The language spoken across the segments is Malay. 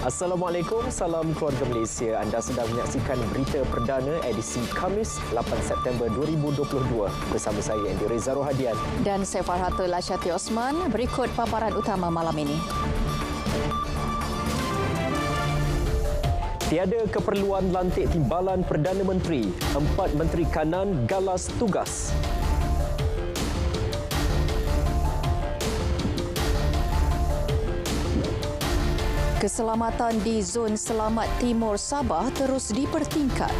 Assalamualaikum, salam keluarga Malaysia. Anda sedang menyaksikan berita perdana edisi Khamis 8 September 2022 bersama saya Andy Reza Rohadian dan saya Farhatul Lasyati Osman. Berikut paparan utama malam ini. Tiada keperluan lantik timbalan Perdana Menteri. 4 Menteri Kanan galas tugas. Keselamatan di Zon Selamat Timur Sabah terus dipertingkat.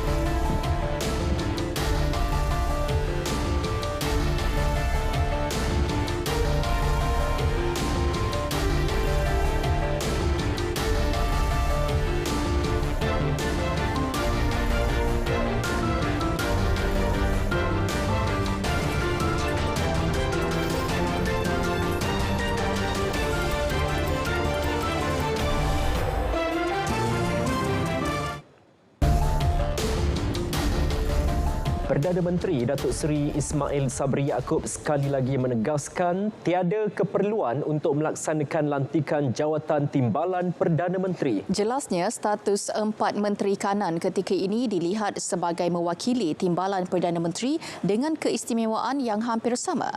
Perdana Menteri Datuk Seri Ismail Sabri Yaakob sekali lagi menegaskan tiada keperluan untuk melaksanakan lantikan jawatan timbalan Perdana Menteri. Jelasnya, status 4 Menteri Kanan ketika ini dilihat sebagai mewakili timbalan Perdana Menteri dengan keistimewaan yang hampir sama.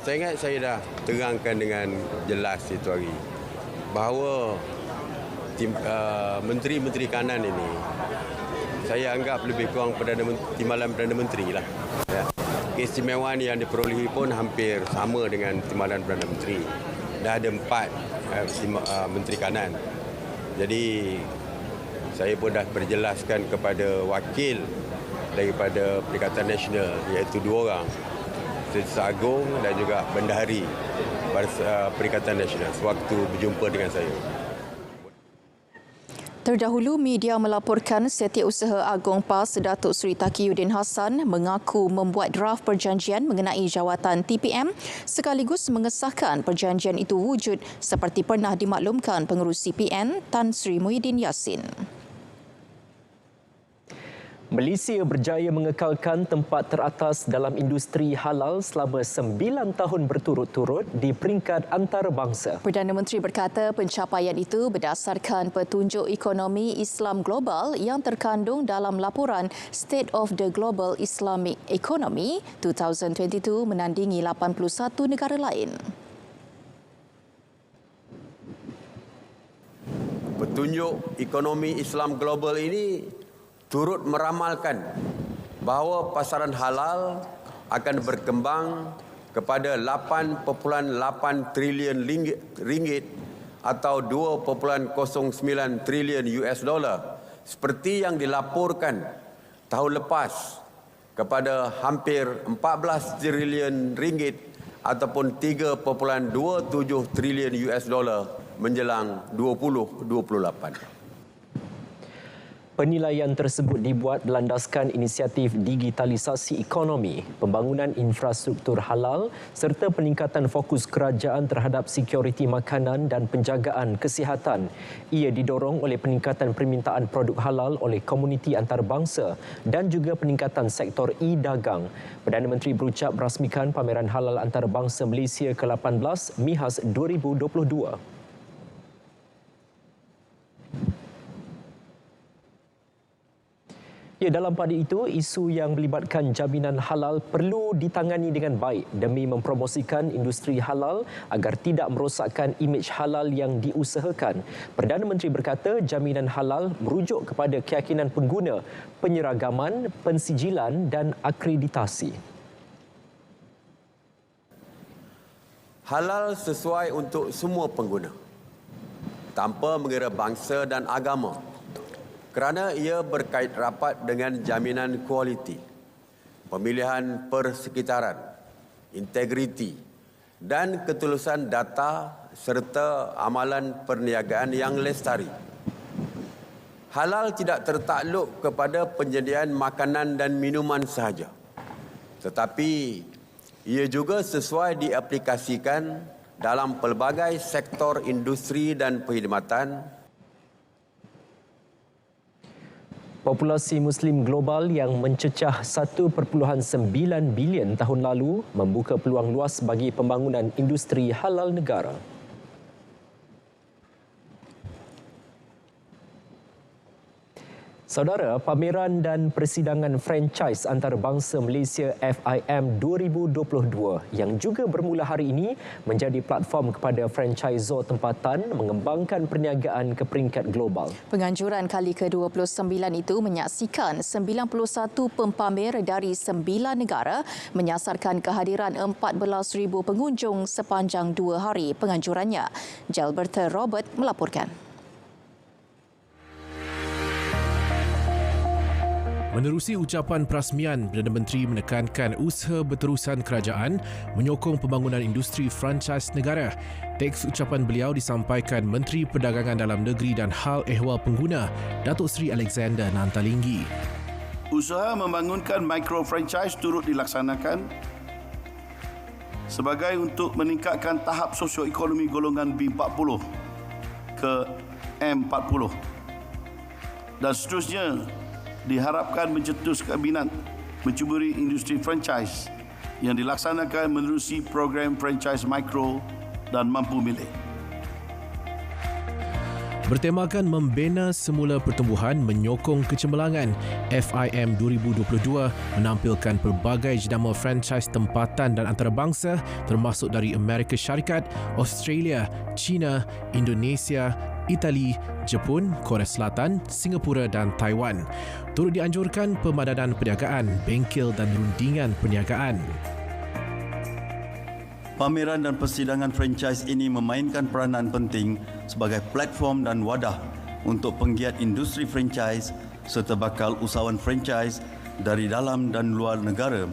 Saya ingat saya dah terangkan dengan jelas itu hari bahawa Menteri-Menteri Kanan ini saya anggap lebih kurang timbalan Perdana Menteri lah. Ya. Keistimewaan yang diperolehi pun hampir sama dengan timbalan Perdana Menteri. Dah ada 4 Menteri Kanan. Jadi saya pun dah berjelaskan kepada wakil daripada Perikatan Nasional iaitu 2 orang. Setiausaha Agong dan juga Bendahari Perikatan Nasional sewaktu berjumpa dengan saya. Terdahulu, media melaporkan Setiausaha Agong PAS Datuk Seri Taqiyuddin Hassan mengaku membuat draft perjanjian mengenai jawatan TPM sekaligus mengesahkan perjanjian itu wujud seperti pernah dimaklumkan pengerusi PN Tan Sri Muhyiddin Yassin. Malaysia berjaya mengekalkan tempat teratas dalam industri halal selama 9 tahun berturut-turut di peringkat antarabangsa. Perdana Menteri berkata pencapaian itu berdasarkan petunjuk ekonomi Islam global yang terkandung dalam laporan State of the Global Islamic Economy 2022 menandingi 81 negara lain. Petunjuk ekonomi Islam global ini turut meramalkan bahawa pasaran halal akan berkembang kepada 8.8 trilion ringgit atau 2.09 triliun US dollar seperti yang dilaporkan tahun lepas kepada hampir 14 triliun ringgit ataupun 3.27 triliun US dollar menjelang 2028. Penilaian tersebut dibuat berlandaskan inisiatif digitalisasi ekonomi, pembangunan infrastruktur halal serta peningkatan fokus kerajaan terhadap sekuriti makanan dan penjagaan kesihatan. Ia didorong oleh peningkatan permintaan produk halal oleh komuniti antarabangsa dan juga peningkatan sektor e-dagang. Perdana Menteri berucap merasmikan pameran halal antarabangsa Malaysia ke-18 MIHAS 2022. Ya, dalam pada itu, isu yang melibatkan jaminan halal perlu ditangani dengan baik demi mempromosikan industri halal agar tidak merosakkan imej halal yang diusahakan. Perdana Menteri berkata jaminan halal merujuk kepada keyakinan pengguna, penyeragaman, pensijilan dan akreditasi. Halal sesuai untuk semua pengguna, tanpa mengira bangsa dan agama. Kerana ia berkait rapat dengan jaminan kualiti, pemilihan persekitaran, integriti dan ketulusan data serta amalan perniagaan yang lestari. Halal tidak tertakluk kepada penyediaan makanan dan minuman sahaja, tetapi ia juga sesuai diaplikasikan dalam pelbagai sektor industri dan perkhidmatan. Populasi Muslim global yang mencecah 1.9 bilion tahun lalu membuka peluang luas bagi pembangunan industri halal negara. Saudara, pameran dan persidangan franchise antarabangsa Malaysia FIM 2022 yang juga bermula hari ini menjadi platform kepada franchisor tempatan mengembangkan perniagaan ke peringkat global. Penganjuran kali ke-29 itu menyaksikan 91 pempamer dari 9 negara menyasarkan kehadiran 14,000 pengunjung sepanjang 2 hari penganjurannya. Jalberta Robert melaporkan. Menerusi ucapan perasmian, Perdana Menteri menekankan usaha berterusan kerajaan menyokong pembangunan industri franchise negara. Teks ucapan beliau disampaikan Menteri Perdagangan Dalam Negeri dan Hal Ehwal Pengguna, Datuk Seri Alexander Nantalinggi. Usaha membangunkan micro franchise turut dilaksanakan sebagai untuk meningkatkan tahap sosioekonomi golongan B40 ke M40 dan seterusnya diharapkan mencetuskan minat mencuburi industri franchise yang dilaksanakan menerusi program franchise mikro dan mampu milik. Bertemakan membina semula pertumbuhan menyokong kecemerlangan, FIM 2022 menampilkan pelbagai jenama franchise tempatan dan antarabangsa termasuk dari Amerika Syarikat, Australia, China, Indonesia, Itali, Jepun, Korea Selatan, Singapura dan Taiwan. Turut dianjurkan pemadanan perniagaan, bengkel dan rundingan perniagaan. Pameran dan persidangan franchise ini memainkan peranan penting sebagai platform dan wadah untuk penggiat industri franchise serta bakal usahawan franchise dari dalam dan luar negara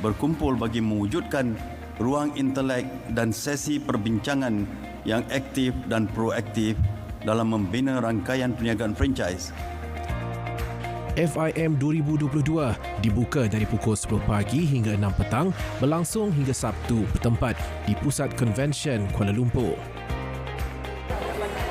berkumpul bagi mewujudkan ruang intelek dan sesi perbincangan yang aktif dan proaktif dalam membina rangkaian perniagaan franchise. FIM 2022 dibuka dari pukul 10 pagi hingga 6 petang, berlangsung hingga Sabtu bertempat di Pusat Convention Kuala Lumpur.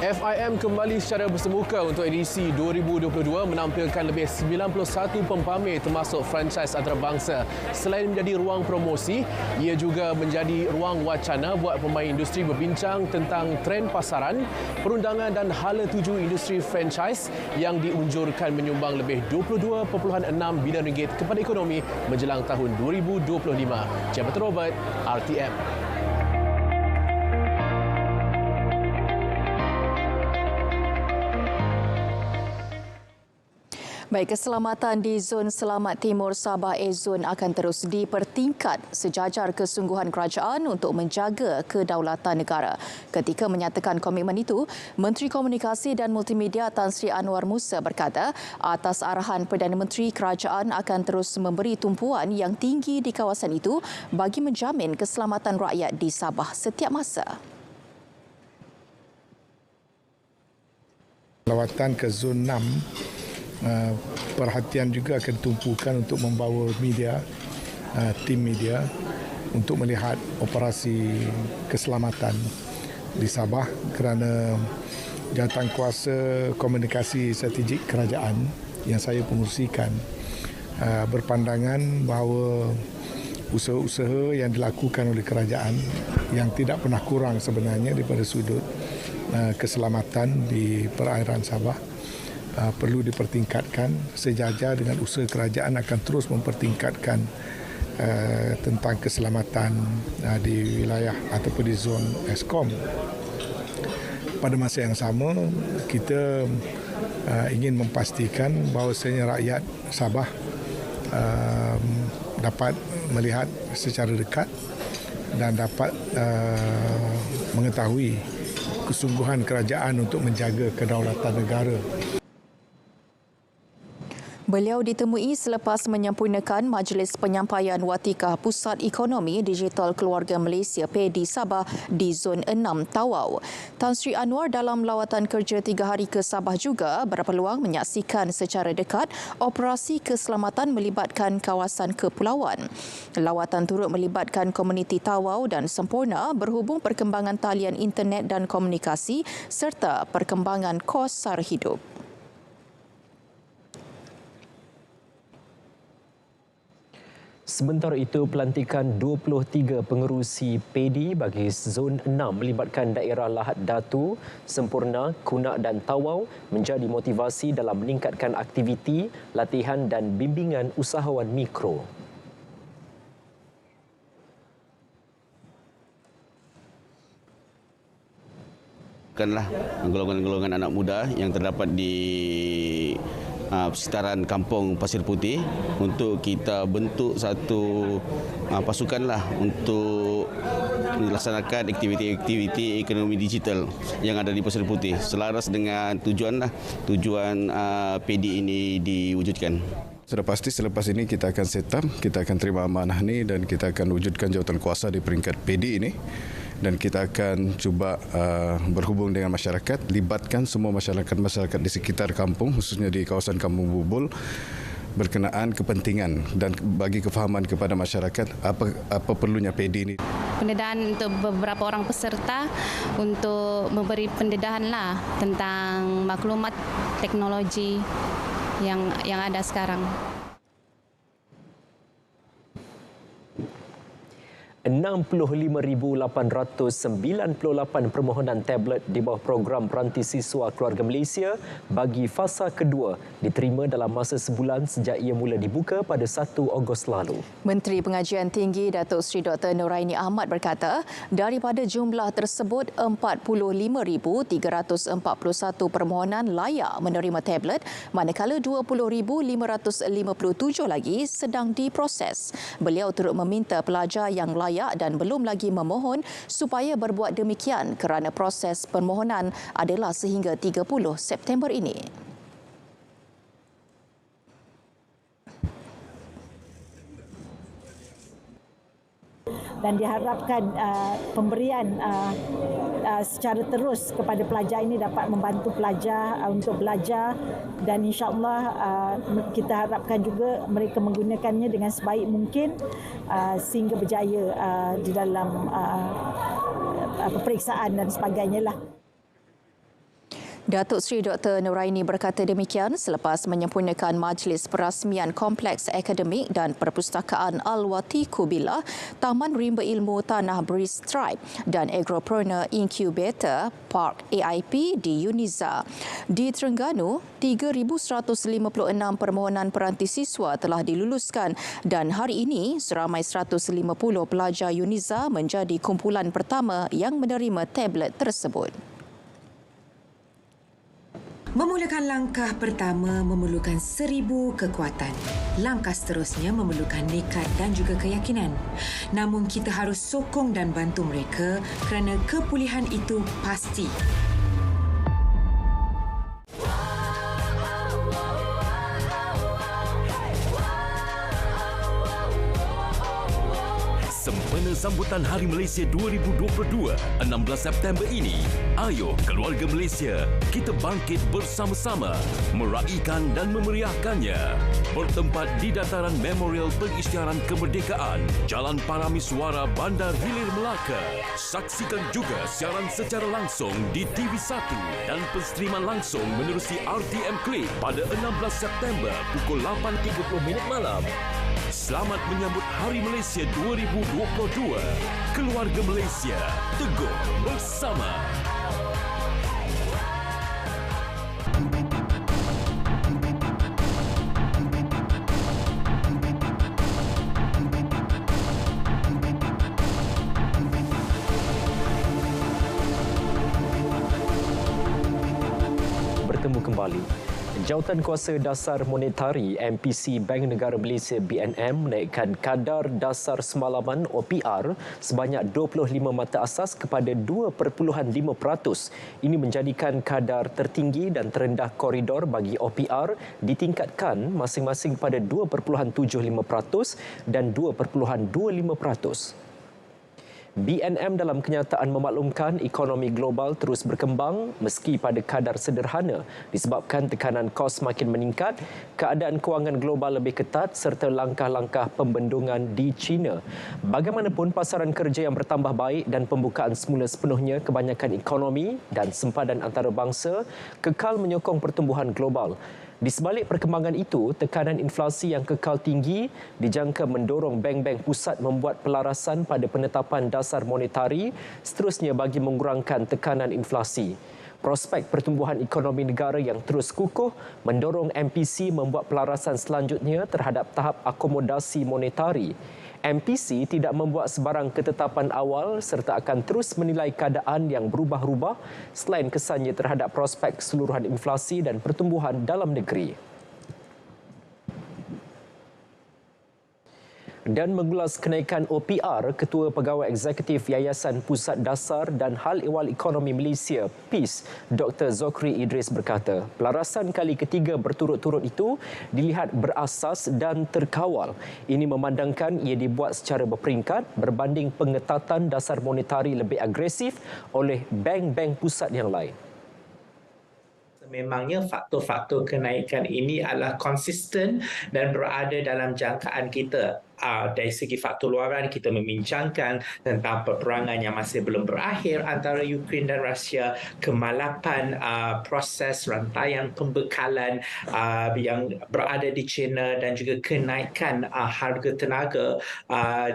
FIM kembali secara bersemuka untuk edisi 2022 menampilkan lebih 91 pempamer termasuk franchise antarabangsa. Selain menjadi ruang promosi, ia juga menjadi ruang wacana buat pemain industri berbincang tentang trend pasaran, perundangan dan hala tuju industri franchise yang diunjurkan menyumbang lebih 22.6 bilion ringgit kepada ekonomi menjelang tahun 2025. Jabatan Robert, RTM. Baik, keselamatan di Zon Selamat Timur Sabah A-Zone akan terus dipertingkat sejajar kesungguhan kerajaan untuk menjaga kedaulatan negara. Ketika menyatakan komitmen itu, Menteri Komunikasi dan Multimedia Tan Sri Anwar Musa berkata, atas arahan Perdana Menteri, kerajaan akan terus memberi tumpuan yang tinggi di kawasan itu bagi menjamin keselamatan rakyat di Sabah setiap masa. Lawatan ke Zon 6, perhatian juga akan tumpukan untuk membawa media, tim media untuk melihat operasi keselamatan di Sabah kerana Jawatankuasa Komunikasi Strategik Kerajaan yang saya pengurusikan berpandangan bahawa usaha-usaha yang dilakukan oleh kerajaan yang tidak pernah kurang sebenarnya daripada sudut keselamatan di perairan Sabah perlu dipertingkatkan sejajar dengan usaha kerajaan akan terus mempertingkatkan tentang keselamatan di wilayah ataupun di zon Eskom. Pada masa yang sama, kita ingin memastikan bahawasanya rakyat Sabah dapat melihat secara dekat dan dapat mengetahui kesungguhan kerajaan untuk menjaga kedaulatan negara. Beliau ditemui selepas menyempurnakan Majlis Penyampaian Watikah Pusat Ekonomi Digital Keluarga Malaysia PEDI Sabah di Zon 6 Tawau. Tan Sri Anwar dalam lawatan kerja 3 hari ke Sabah juga berpeluang menyaksikan secara dekat operasi keselamatan melibatkan kawasan kepulauan. Lawatan turut melibatkan komuniti Tawau dan Semporna berhubung perkembangan talian internet dan komunikasi serta perkembangan kos sara hidup. Sementara itu, pelantikan 23 pengerusi PEDI bagi Zon 6 melibatkan daerah Lahad Datu, Sempurna, Kunak dan Tawau menjadi motivasi dalam meningkatkan aktiviti, latihan dan bimbingan usahawan mikro. Bukanlah golongan-golongan anak muda yang terdapat di sekitaran kampung Pasir Putih untuk kita bentuk satu pasukanlah untuk melaksanakan aktiviti-aktiviti ekonomi digital yang ada di Pasir Putih selaras dengan tujuan PEDI ini diwujudkan. Sudah pasti selepas ini kita akan set up, kita akan terima amanah ini dan kita akan wujudkan jawatan kuasa di peringkat PEDI ini. Dan kita akan cuba berhubung dengan masyarakat, libatkan semua masyarakat di sekitar kampung, khususnya di kawasan Kampung Bubul, berkenaan kepentingan dan bagi kefahaman kepada masyarakat apa perlunya PEDI ini. Pendedahan untuk beberapa orang peserta untuk memberi pendedahan tentang maklumat teknologi yang ada sekarang. 65,898 permohonan tablet di bawah program Peranti Siswa Keluarga Malaysia bagi fasa kedua diterima dalam masa sebulan sejak ia mula dibuka pada 1 Ogos lalu. Menteri Pengajian Tinggi Datuk Seri Dr. Noraini Ahmad berkata, daripada jumlah tersebut 45,341 permohonan layak menerima tablet, manakala 20,557 lagi sedang diproses. Beliau turut meminta pelajar yang layak dan belum lagi memohon supaya berbuat demikian kerana proses permohonan adalah sehingga 30 September ini. Dan diharapkan pemberian secara terus kepada pelajar ini dapat membantu pelajar untuk belajar dan insya-Allah kita harapkan juga mereka menggunakannya dengan sebaik mungkin sehingga berjaya di dalam peperiksaan dan sebagainya lah. Datuk Seri Dr. Noraini berkata demikian selepas menyempurnakan majlis perasmian Kompleks Akademik dan Perpustakaan Al-Watiku Billah, Taman Rimba Ilmu Tanah Breeze Tribe dan Agropreneur Incubator Park AIP di Uniza. Di Terengganu, 3,156 permohonan peranti siswa telah diluluskan dan hari ini seramai 150 pelajar Uniza menjadi kumpulan pertama yang menerima tablet tersebut. Memulakan langkah pertama memerlukan 1000 kekuatan. Langkah seterusnya memerlukan nekat dan juga keyakinan. Namun kita harus sokong dan bantu mereka kerana kepulihan itu pasti. Sempena sambutan Hari Malaysia 2022, 16 September ini, ayo keluarga Malaysia, kita bangkit bersama-sama, meraihkan dan memeriahkannya. Bertempat di dataran Memorial Pengisytiharan Kemerdekaan, Jalan Paramiswara, Bandar Hilir, Melaka. Saksikan juga siaran secara langsung di TV1 dan penstriman langsung menerusi RTM Click pada 16 September pukul 8.30 malam. Selamat menyambut Hari Malaysia 2022. Keluarga Malaysia, teguh bersama. Bertemu kembali. Jawatan Kuasa Dasar Monetari MPC Bank Negara Malaysia BNM menaikkan kadar dasar semalaman OPR sebanyak 25 mata asas kepada 2.5%. Ini menjadikan kadar tertinggi dan terendah koridor bagi OPR ditingkatkan masing-masing pada 2.75% dan 2.25%. BNM dalam kenyataan memaklumkan ekonomi global terus berkembang meski pada kadar sederhana disebabkan tekanan kos makin meningkat, keadaan kewangan global lebih ketat serta langkah-langkah pembendungan di China. Bagaimanapun, pasaran kerja yang bertambah baik dan pembukaan semula sepenuhnya kebanyakan ekonomi dan sempadan antarabangsa kekal menyokong pertumbuhan global. Di sebalik perkembangan itu, tekanan inflasi yang kekal tinggi dijangka mendorong bank-bank pusat membuat pelarasan pada penetapan dasar monetari seterusnya bagi mengurangkan tekanan inflasi. Prospek pertumbuhan ekonomi negara yang terus kukuh mendorong MPC membuat pelarasan selanjutnya terhadap tahap akomodasi monetari. MPC tidak membuat sebarang ketetapan awal serta akan terus menilai keadaan yang berubah-ubah selain kesannya terhadap prospek keseluruhan inflasi dan pertumbuhan dalam negeri. Dan mengulas kenaikan OPR, Ketua Pegawai Eksekutif Yayasan Pusat Dasar dan Hal Ehwal Ekonomi Malaysia, PIS, Dr. Zokri Idris berkata, pelarasan kali ketiga berturut-turut itu dilihat berasas dan terkawal. Ini memandangkan ia dibuat secara berperingkat berbanding pengetatan dasar monetari lebih agresif oleh bank-bank pusat yang lain. Memangnya faktor-faktor kenaikan ini adalah konsisten dan berada dalam jangkaan kita. Dari segi faktor luaran, kita membincangkan tentang peperangan yang masih belum berakhir antara Ukraine dan Rusia, kemalapan proses rantaian pembekalan yang berada di China dan juga kenaikan harga tenaga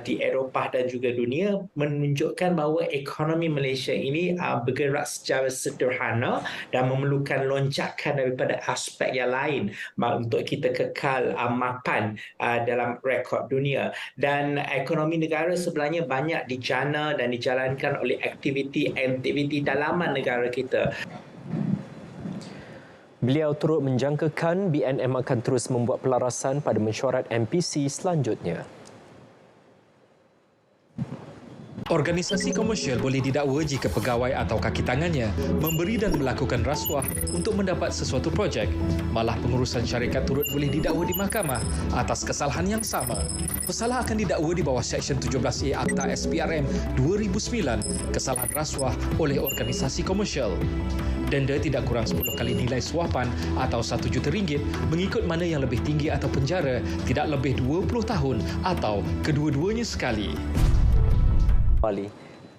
di Eropah dan juga dunia menunjukkan bahawa ekonomi Malaysia ini bergerak secara sederhana dan memerlukan lonjakan daripada aspek yang lain untuk kita kekal mapan dalam rekod dunia. Dan ekonomi negara sebenarnya banyak dijana dan dijalankan oleh aktiviti dalaman negara kita. Beliau turut menjangkakan BNM akan terus membuat pelarasan pada mesyuarat MPC selanjutnya. Organisasi komersial boleh didakwa jika pegawai atau kaki tangannya memberi dan melakukan rasuah untuk mendapat sesuatu projek. Malah pengurusan syarikat turut boleh didakwa di mahkamah atas kesalahan yang sama. Pesalah akan didakwa di bawah Seksyen 17A Akta SPRM 2009, kesalahan rasuah oleh organisasi komersial. Denda tidak kurang 10 kali nilai suapan atau RM1 juta mengikut mana yang lebih tinggi atau penjara tidak lebih 20 tahun atau kedua-duanya sekali.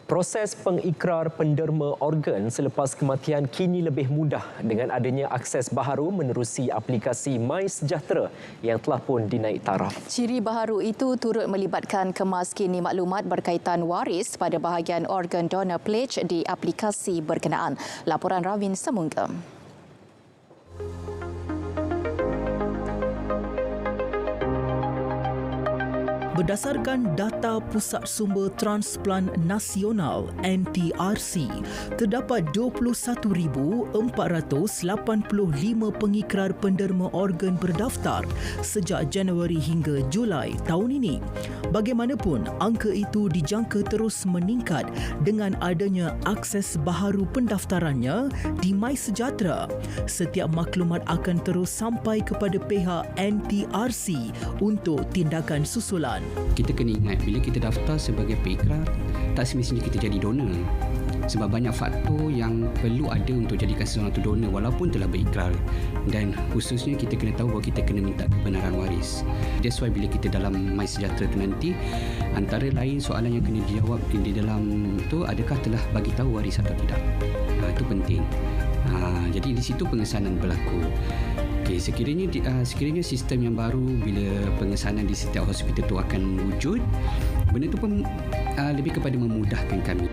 Proses pengikrar penderma organ selepas kematian kini lebih mudah dengan adanya akses baharu menerusi aplikasi MySejahtera yang telah pun dinaik taraf. Ciri baharu itu turut melibatkan kemas kini maklumat berkaitan waris pada bahagian organ donor pledge di aplikasi berkenaan. Laporan Ravin Semunggam. Berdasarkan data Pusat Sumber Transplant Nasional NTRC, terdapat 21,485 pengikrar penderma organ berdaftar sejak Januari hingga Julai tahun ini. Bagaimanapun, angka itu dijangka terus meningkat dengan adanya akses baharu pendaftarannya di MySejahtera. Setiap maklumat akan terus sampai kepada pihak NTRC untuk tindakan susulan. Kita kena ingat bila kita daftar sebagai pengikrar, tak semestinya kita jadi donor. Sebab banyak faktor yang perlu ada untuk jadikan seseorang itu donor walaupun telah berikrar. Dan khususnya kita kena tahu bahawa kita kena minta kebenaran waris. That's why bila kita dalam MySejahtera itu nanti, antara lain soalan yang kena dijawab di dalam tu, adakah telah bagi tahu waris atau tidak. Itu penting. Jadi di situ pengesanan berlaku. Sekiranya sistem yang baru bila pengesanan di setiap hospital itu akan wujud, benda itu pun lebih kepada memudahkan kami.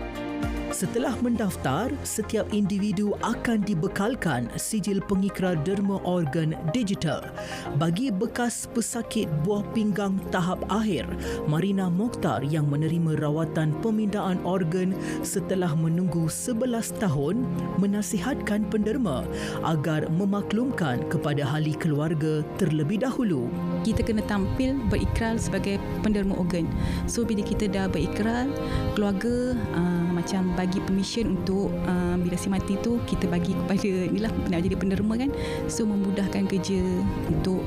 Setelah mendaftar, setiap individu akan dibekalkan sijil pengikrar derma organ digital. Bagi bekas pesakit buah pinggang tahap akhir, Marina Mokhtar yang menerima rawatan pemindahan organ setelah menunggu 11 tahun, menasihatkan penderma agar memaklumkan kepada ahli keluarga terlebih dahulu. Kita kena tampil berikrar sebagai penderma organ. So bila kita dah berikrar, keluarga macam bagi permission untuk bila si mati tu kita bagi kepada inilah nak jadi penderma kan. So memudahkan kerja untuk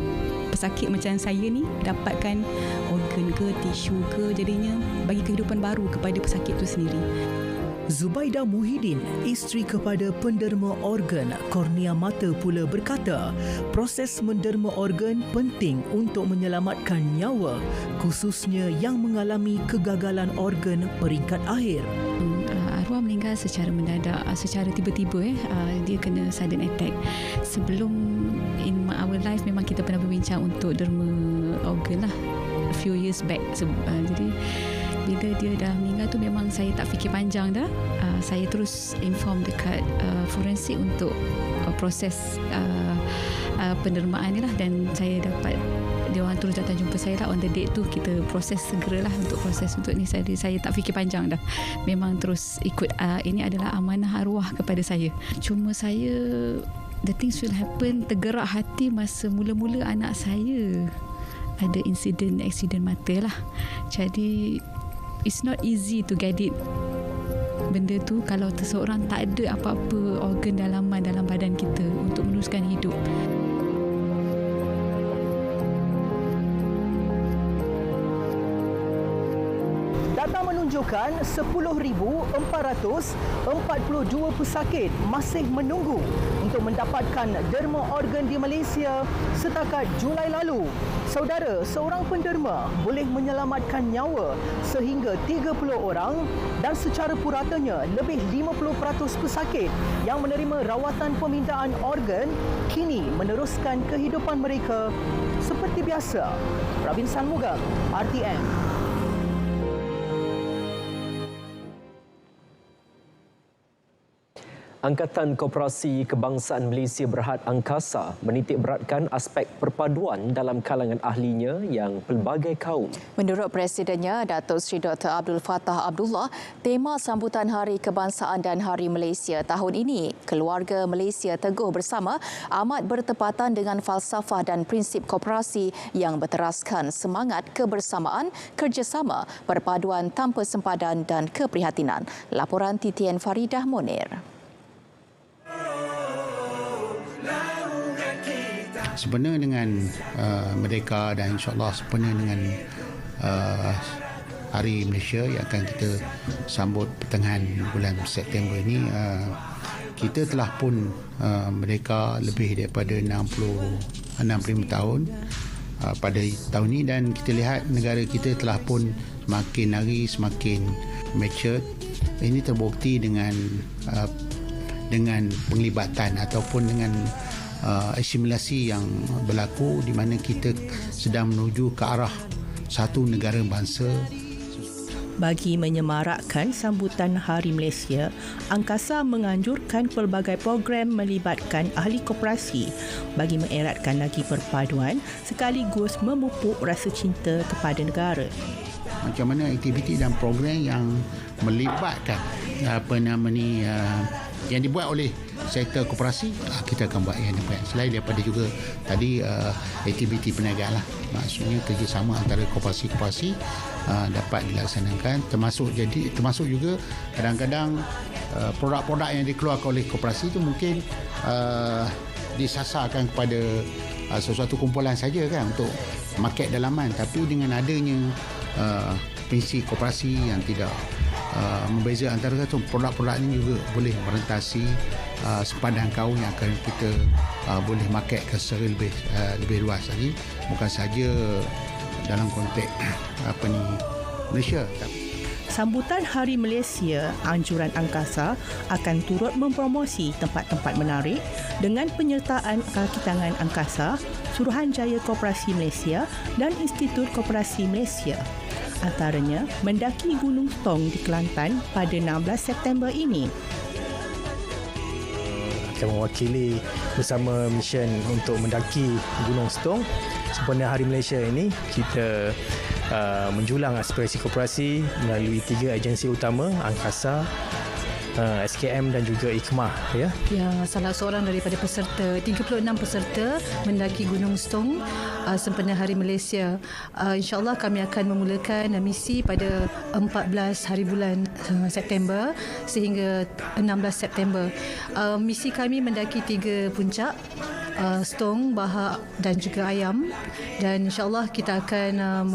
pesakit macam saya ni dapatkan organ ke tisu ke, jadinya bagi kehidupan baru kepada pesakit tu sendiri. Zubaidah Muhyiddin, isteri kepada penderma organ kornea mata pula berkata, proses menderma organ penting untuk menyelamatkan nyawa, khususnya yang mengalami kegagalan organ peringkat akhir. Arwah meninggal secara mendadak, secara tiba-tiba dia kena sudden attack. Sebelum mak our life memang kita pernah berbincang untuk derma organ lah a few years back. Jadi bila dia dah meninggal tu memang saya tak fikir panjang dah. Saya terus inform dekat forensik untuk proses pendermaan ni lah, dan saya dapat dia orang terus datang jumpa saya lah on the date tu. Kita proses segeralah untuk proses untuk ni. Saya tak fikir panjang dah, memang terus ikut. Ini adalah amanah arwah kepada saya. Cuma saya, the things will happen, tergerak hati masa mula-mula anak saya ada aksiden mata lah. Jadi it's not easy to get it, benda tu, kalau seseorang tak ada apa-apa organ dalaman dalam badan kita untuk meneruskan hidup. Data menunjukkan 10,442 pesakit masih menunggu untuk mendapatkan derma organ di Malaysia setakat Julai lalu. Saudara, seorang penderma boleh menyelamatkan nyawa sehingga 30 orang dan secara puratanya lebih 50% pesakit yang menerima rawatan pemindahan organ kini meneruskan kehidupan mereka seperti biasa. Robin Sanmugang, RTM. Angkatan Koperasi Kebangsaan Malaysia Berhad Angkasa menitik beratkan aspek perpaduan dalam kalangan ahlinya yang pelbagai kaum. Menurut Presidennya, Datuk Seri Dr. Abdul Fattah Abdullah, tema sambutan Hari Kebangsaan dan Hari Malaysia tahun ini, Keluarga Malaysia Teguh Bersama, amat bertepatan dengan falsafah dan prinsip koperasi yang berteraskan semangat kebersamaan, kerjasama, perpaduan tanpa sempadan dan keprihatinan. Laporan Titian Faridah Monir. Sempena dengan Merdeka dan insyaAllah sempena dengan Hari Malaysia yang akan kita sambut pertengahan bulan September ini, kita telah pun merdeka lebih daripada 65 tahun pada tahun ini, dan kita lihat negara kita telah pun semakin hari semakin mature. Ini terbukti dengan penglibatan ataupun dengan asimilasi yang berlaku, di mana kita sedang menuju ke arah satu negara bangsa. Bagi menyemarakkan sambutan Hari Malaysia, Angkasa menganjurkan pelbagai program melibatkan ahli koperasi bagi mengeratkan lagi perpaduan sekaligus memupuk rasa cinta kepada negara. Macam mana aktiviti dan program yang melibatkan yang dibuat oleh sektor koperasi, kita akan buat yang dibuat. Selain daripada juga tadi aktiviti perniagaan lah, maksudnya kerjasama antara koperasi-koperasi dapat dilaksanakan, termasuk juga kadang-kadang produk-produk yang dikeluarkan oleh koperasi itu mungkin disasarkan kepada sesuatu kumpulan saja kan untuk market dalaman, tapi dengan adanya prinsip koperasi yang tidak membeza antara produk-produk ini juga boleh merentasi sempadan kaum yang akan kita boleh marketkan secara lebih luas lagi, bukan saja dalam konteks Malaysia. Sambutan Hari Malaysia, anjuran Angkasa akan turut mempromosi tempat-tempat menarik dengan penyertaan kaki tangan Angkasa, Suruhanjaya Koperasi Malaysia dan Institut Koperasi Malaysia. Antaranya mendaki Gunung Stong di Kelantan pada 16 September ini. Akan mewakili bersama misen untuk mendaki Gunung Stong. Sempena Hari Malaysia ini, kita menjulang aspirasi koperasi melalui 3 agensi utama, Angkasa, SKM dan juga IKMAH, ya. Ya, salah seorang daripada peserta, 36 peserta mendaki Gunung Stong sempena Hari Malaysia. InsyaAllah kami akan memulakan misi pada 14 hari bulan September sehingga 16 September. Misi kami mendaki 3 puncak, Stong, Bahak dan juga Ayam, dan insyaAllah kita akan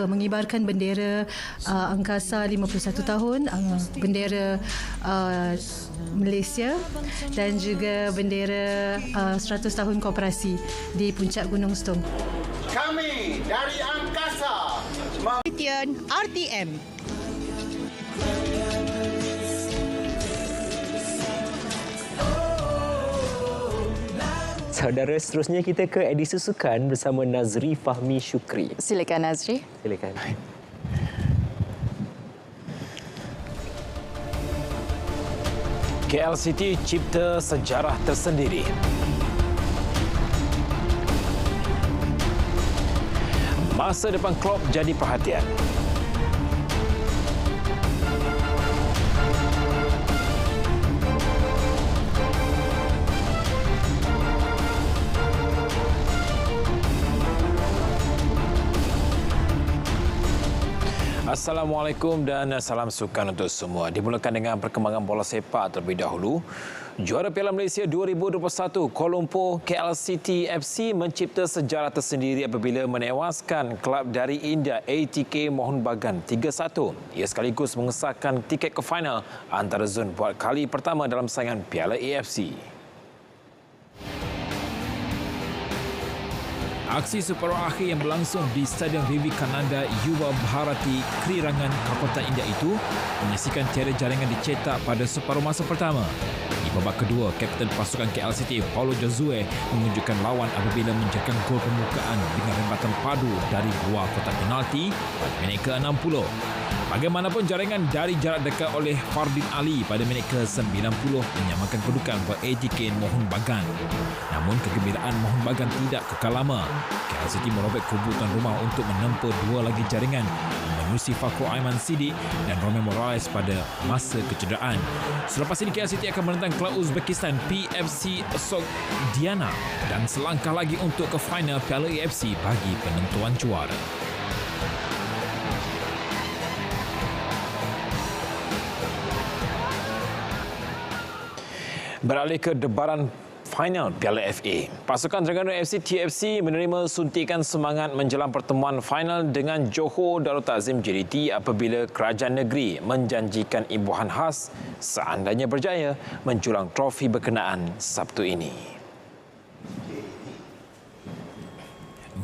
mengibarkan bendera Angkasa 51 tahun, bendera Malaysia dan juga bendera 100 tahun koperasi di puncak Gunung Stong. Kami dari Angkasa Titian RTM. Saudara, seterusnya kita ke edisi sukan bersama Nazri Fahmi Syukri. Silakan Nazri. Silakan. KL City cipta sejarah tersendiri. Masa depan klub jadi perhatian. Assalamualaikum dan salam sukan untuk semua. Dimulakan dengan perkembangan bola sepak terlebih dahulu. Juara Piala Malaysia 2021 Kuala Lumpur KL City FC mencipta sejarah tersendiri apabila menewaskan kelab dari India ATK Mohun Bagan 3-1. Ia sekaligus mengesahkan tiket ke final antara zon buat kali pertama dalam saingan Piala AFC. Aksi separuh akhir yang berlangsung di Stadion Vivekananda Yuva Bharati, Krirangan, Kapoltan India itu menyaksikan tiada jaringan dicetak pada separuh masa pertama. Di babak kedua, Kapten pasukan KL City Paulo Josue menunjukkan lawan apabila menjaga gol pembukaan dengan rembatan padu dari luar kotak penalti pada minit ke-60. Bagaimanapun jaringan dari jarak dekat oleh Fardin Ali pada minit ke-90 menyamakan kedudukan buat ATK Mohun Bagan. Namun kegembiraan Mohun Bagan tidak kekal lama. KL City merobek kubu tuan rumah untuk menempa dua lagi jaringan menerusi Fakhru Aiman Sidik dan Romel Morales pada masa kecederaan. Selepas ini KL City akan menentang klub Uzbekistan PFC Sogdiana dan selangkah lagi untuk ke final Piala AFC bagi penentuan juara. Beralih ke debaran final Piala FA. Pasukan Terengganu FC TFC menerima suntikan semangat menjelang pertemuan final dengan Johor Darul Ta'zim JDT apabila kerajaan negeri menjanjikan imbuhan khas seandainya berjaya menjulang trofi berkenaan Sabtu ini.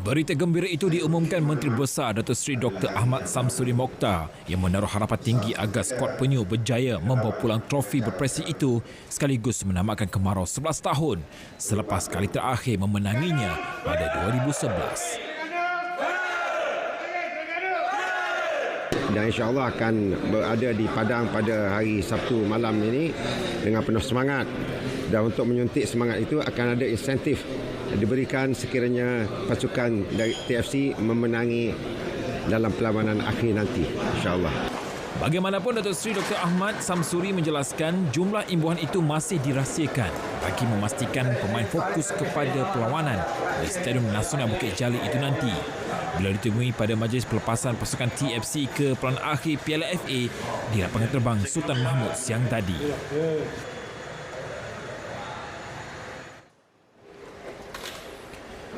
Berita gembira itu diumumkan Menteri Besar Datuk Seri Dr. Ahmad Samsuri Mokhtar yang menaruh harapan tinggi agar skuad penyu berjaya membawa pulang trofi berprestij itu sekaligus menamatkan kemarau 11 tahun selepas kali terakhir memenanginya pada 2011. Dan insya-Allah akan berada di Padang pada hari Sabtu malam ini dengan penuh semangat. Dan untuk menyuntik semangat itu akan ada insentif diberikan sekiranya pasukan dari TFC memenangi dalam perlawanan akhir nanti, insya-Allah. Bagaimanapun, Datuk Seri Dr. Ahmad Samsuri menjelaskan jumlah imbuhan itu masih dirahsiakan bagi memastikan pemain fokus kepada perlawanan di Stadium Nasional Bukit Jalil itu nanti. Bila ditemui pada majlis pelepasan pasukan TFC ke peranan akhir Piala FA di lapangan terbang Sultan Mahmud siang tadi.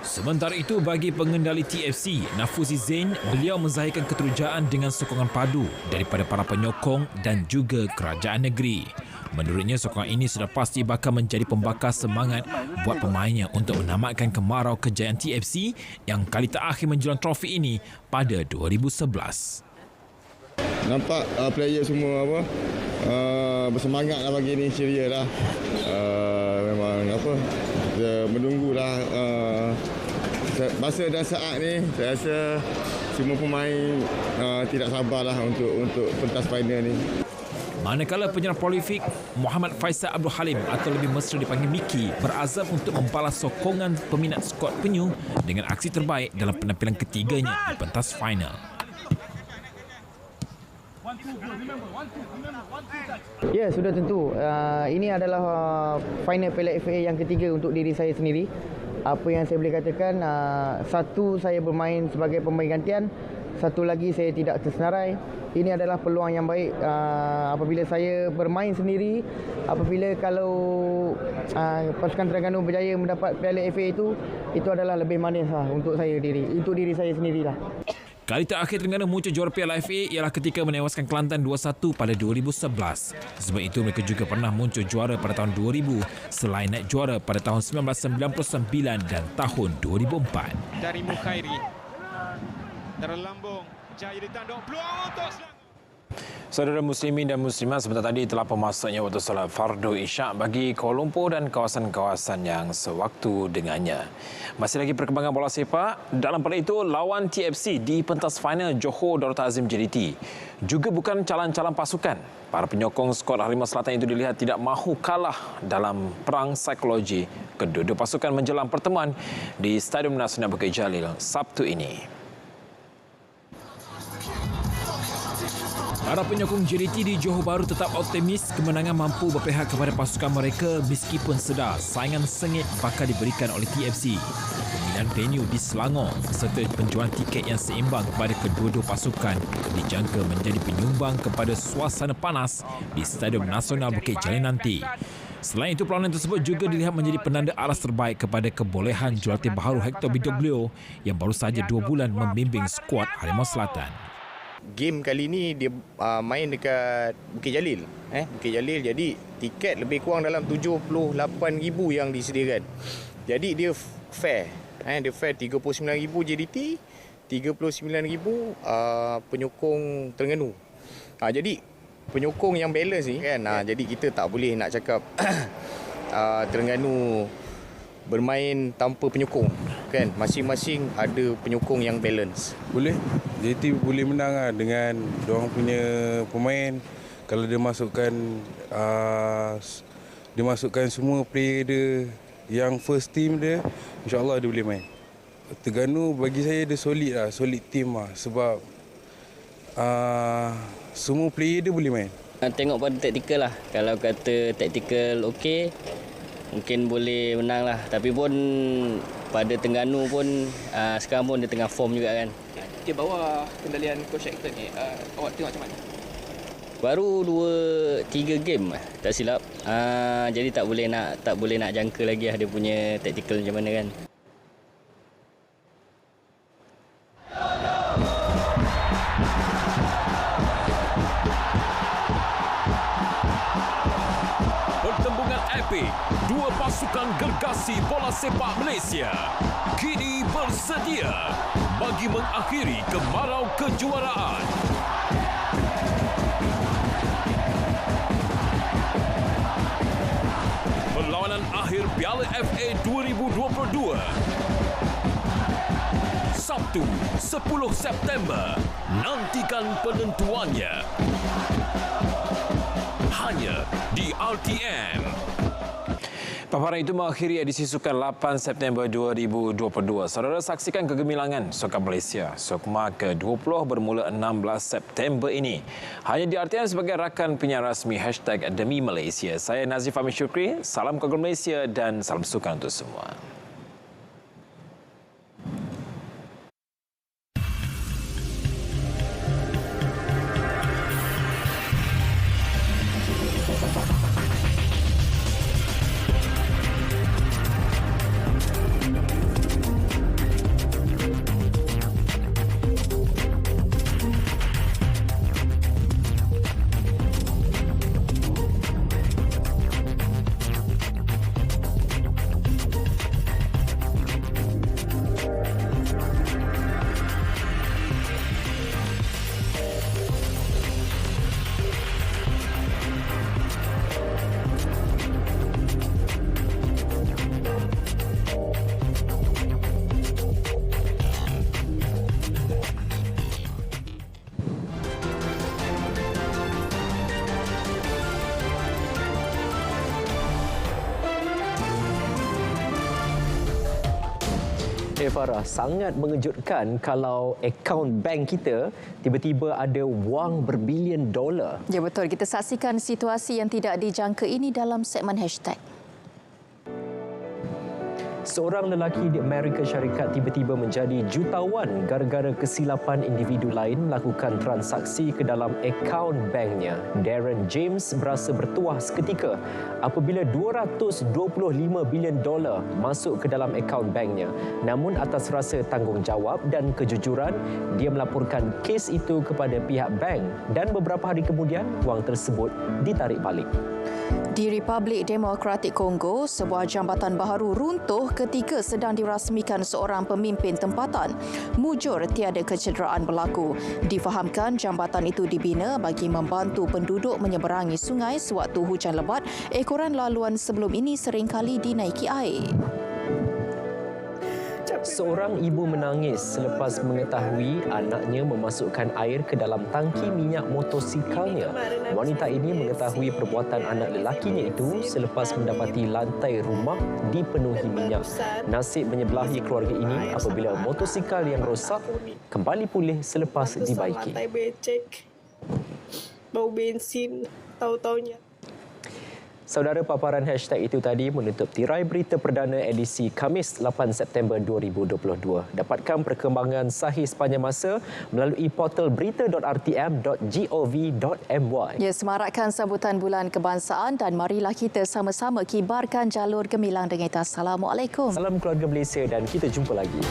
Sementara itu, bagi pengendali TFC, Nafuzi Zain, beliau menzahirkan keterujaan dengan sokongan padu daripada para penyokong dan juga kerajaan negeri. Menurutnya, sokongan ini sudah pasti bakal menjadi pembakar semangat buat pemainnya untuk menamatkan kemarau kejayaan TFC yang kali terakhir menjulang trofi ini pada 2011. Nampak player semua bersemangat lah bagi ni, ceria lah. Memang menunggulah masa dan saat ni. Saya rasa semua pemain tidak sabarlah untuk pentas final ni. Manakala penyerang prolifik Muhammad Faisal Abdul Halim atau lebih mesra dipanggil Miki berazam untuk membalas sokongan peminat skuad penyu dengan aksi terbaik dalam penampilan ketiganya di pentas final. Ya, sudah tentu. Ini adalah final Piala FA yang ketiga untuk diri saya sendiri. Apa yang saya boleh katakan, satu, saya bermain sebagai pemain gantian. Satu lagi, saya tidak tersenarai. Ini adalah peluang yang baik apabila saya bermain sendiri. Apabila kalau pasukan Terengganu berjaya mendapat Piala FA itu adalah lebih manis untuk diri saya sendirilah. Kali terakhir Terengganu muncul juara Piala FA ialah ketika menewaskan Kelantan 2-1 pada 2011. Sebab itu mereka juga pernah muncul juara pada tahun 2000 selain naik juara pada tahun 1999 dan tahun 2004. Dari Mukhairi. Terlambung, jaya ditanduk peluang untuk Selangor. Saudara muslimin dan muslimat, sebentar tadi telah pemasuknya waktu solat fardu isyak bagi Kuala Lumpur dan kawasan-kawasan yang sewaktu dengannya. Masih lagi perkembangan bola sepak. Dalam pada itu, lawan TFC di pentas final Johor Darul Ta'zim JDT juga bukan calon-calon pasukan. Para penyokong skuad Harimau Selatan itu dilihat tidak mahu kalah dalam perang psikologi kedua-dua pasukan menjelang pertemuan di Stadium Nasional Bukit Jalil Sabtu ini. Para penyokong JDT di Johor Bahru tetap optimis kemenangan mampu berpihak kepada pasukan mereka meskipun sedar saingan sengit bakal diberikan oleh TFC. Pemilihan venue di Selangor serta penjualan tiket yang seimbang kepada kedua-dua pasukan dijangka menjadi penyumbang kepada suasana panas di Stadium Nasional Bukit Jalil nanti. Selain itu, perlawanan tersebut juga dilihat menjadi penanda aras terbaik kepada kebolehan jurulatih baharu Hector Bidoglio yang baru sahaja 2 bulan membimbing skuad Harimau Selatan. Game kali ni dia main dekat Bukit Jalil. Bukit Jalil, jadi tiket lebih kurang dalam 78,000 yang disediakan. Jadi dia fair. Dia fair 39,000 JDT, 39,000 penyokong Terengganu. Jadi penyokong yang balance ni kan. Jadi kita tak boleh nak cakap Terengganu bermain tanpa penyokong kan, masing-masing ada penyokong yang balance. Boleh, JT boleh menang dengan diorang punya pemain. Kalau dia masukkan semua player dia yang first team dia, insya-Allah dia boleh main. Terengganu bagi saya dia solid team sebab semua player dia boleh main. Tengok pada taktikal lah. Kalau kata taktikal okey, mungkin boleh menang lah. Tapi pun pada Terengganu pun sekarang pun dia tengah form juga kan. Di bawah kendalian Coach Hector ni, awak tengok macam mana? Baru 2-3 game tak silap. Jadi tak boleh nak jangka lagi dia punya taktikal macam mana kan. Dua pasukan gergasi bola sepak Malaysia kini bersedia bagi mengakhiri kemarau kejuaraan. Perlawanan akhir Piala FA 2022 Sabtu 10 September. Nantikan penentuannya hanya di RTM. Paparan itu mengakhiri edisi Sukan 8 September 2022. Saudara saksikan kegemilangan Sukan Malaysia Sukma ke-20 bermula 16 September ini. Hanya di RTM sebagai rakan penyiar rasmi #Demi Malaysia. Saya Nazif Ahmad Syukri, salam keluarga Malaysia dan salam sukan untuk semua. Farah, sangat mengejutkan kalau akaun bank kita tiba-tiba ada wang berbilion dolar. Ya betul, kita saksikan situasi yang tidak dijangka ini dalam segmen hashtag. Seorang lelaki di Amerika Syarikat tiba-tiba menjadi jutawan gara-gara kesilapan individu lain melakukan transaksi ke dalam akaun banknya. Darren James berasa bertuah seketika apabila 225 bilion dolar masuk ke dalam akaun banknya. Namun atas rasa tanggungjawab dan kejujuran, dia melaporkan kes itu kepada pihak bank dan beberapa hari kemudian wang tersebut ditarik balik. Di Republik Demokratik Kongo, sebuah jambatan baharu runtuh ketika sedang dirasmikan seorang pemimpin tempatan. Mujur tiada kecederaan berlaku. Difahamkan jambatan itu dibina bagi membantu penduduk menyeberangi sungai sewaktu hujan lebat. Ekoran laluan sebelum ini seringkali dinaiki air. Seorang ibu menangis selepas mengetahui anaknya memasukkan air ke dalam tangki minyak motosikalnya. Wanita ini mengetahui perbuatan anak lelakinya itu selepas mendapati lantai rumah dipenuhi minyak. Nasib menyebelahi keluarga ini apabila motosikal yang rosak kembali pulih selepas dibaiki. Lantai becek, bau bensin, tahu-taunya. Saudara, paparan hashtag itu tadi menutup tirai berita perdana edisi Khamis 8 September 2022. Dapatkan perkembangan sahih sepanjang masa melalui portal berita.rtm.gov.my. Ya, semarakkan sambutan Bulan Kebangsaan dan marilah kita sama-sama kibarkan jalur gemilang dengan kita. Assalamualaikum. Salam keluarga Malaysia dan kita jumpa lagi.